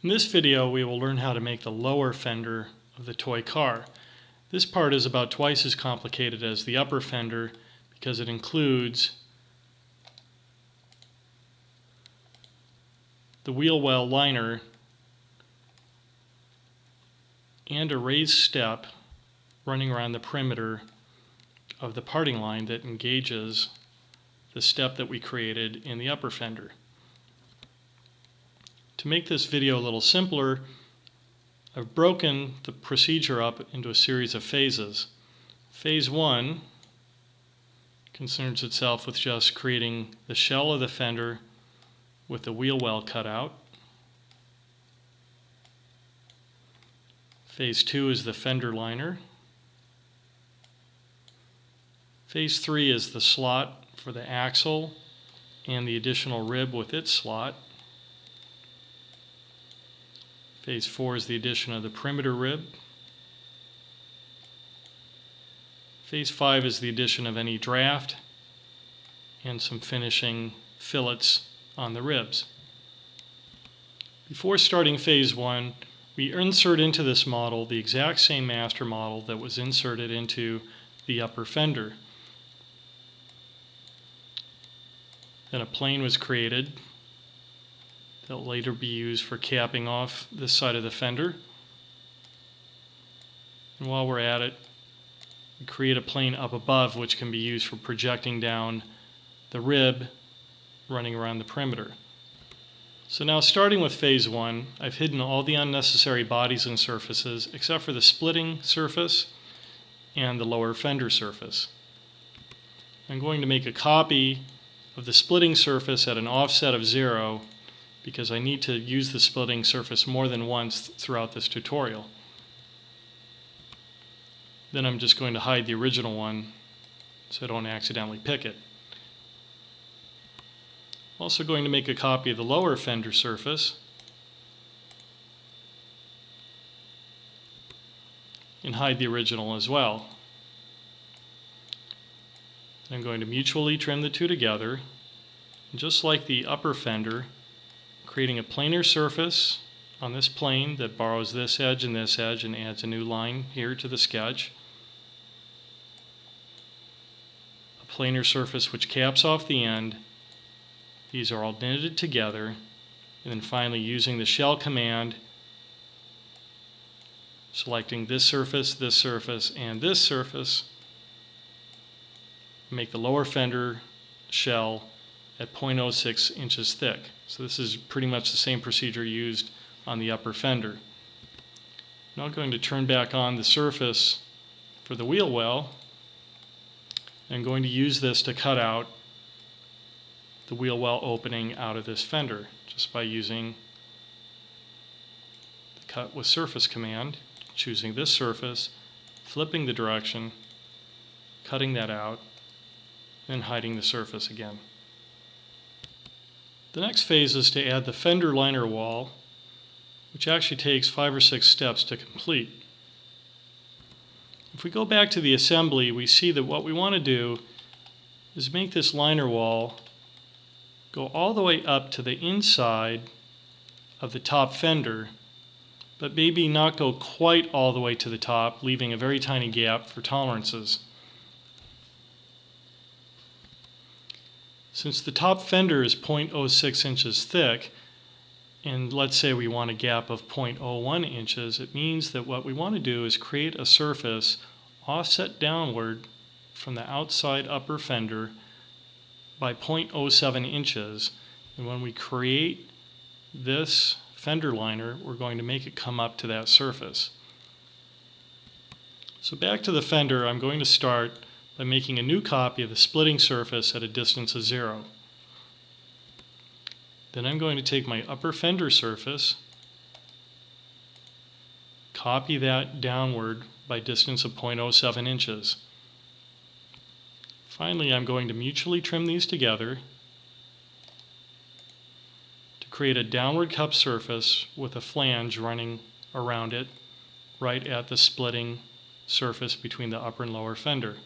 In this video we will learn how to make the lower fender of the toy car. This part is about twice as complicated as the upper fender because it includes the wheel well liner and a raised step running around the perimeter of the parting line that engages the step that we created in the upper fender. To make this video a little simpler, I've broken the procedure up into a series of phases. Phase 1 concerns itself with just creating the shell of the fender with the wheel well cut out. Phase 2 is the fender liner. Phase 3 is the slot for the axle and the additional rib with its slot. Phase 4 is the addition of the perimeter rib. Phase 5 is the addition of any draft and some finishing fillets on the ribs. Before starting phase 1, we insert into this model the exact same master model that was inserted into the upper fender. Then a plane was created that will later be used for capping off this side of the fender. And while we're at it, we create a plane up above which can be used for projecting down the rib running around the perimeter. So now, starting with phase 1, I've hidden all the unnecessary bodies and surfaces except for the splitting surface and the lower fender surface. I'm going to make a copy of the splitting surface at an offset of 0 because I need to use the splitting surface more than once throughout this tutorial. Then I'm just going to hide the original one so I don't accidentally pick it. I'm also going to make a copy of the lower fender surface and hide the original as well. I'm going to mutually trim the two together, and just like the upper fender, creating a planar surface on this plane that borrows this edge and adds a new line here to the sketch. A planar surface which caps off the end. These are all knitted together, and then finally using the shell command, selecting this surface, and this surface, make the lower fender shell at 0.06 inches thick. So this is pretty much the same procedure used on the upper fender. Now I'm going to turn back on the surface for the wheel well. I'm going to use this to cut out the wheel well opening out of this fender just by using the cut with surface command, choosing this surface, flipping the direction, cutting that out, and hiding the surface again. The next phase is to add the fender liner wall, which actually takes 5 or 6 steps to complete. If we go back to the assembly, we see that what we want to do is make this liner wall go all the way up to the inside of the top fender, but maybe not go quite all the way to the top, leaving a very tiny gap for tolerances. Since the top fender is 0.06 inches thick, and let's say we want a gap of 0.01 inches, it means that what we want to do is create a surface offset downward from the outside upper fender by 0.07 inches. And when we create this fender liner, we're going to make it come up to that surface. So back to the fender, I'm going to start by making a new copy of the splitting surface at a distance of 0. Then I'm going to take my upper fender surface, copy that downward by distance of 0.07 inches. Finally, I'm going to mutually trim these together to create a downward cup surface with a flange running around it right at the splitting surface between the upper and lower fender.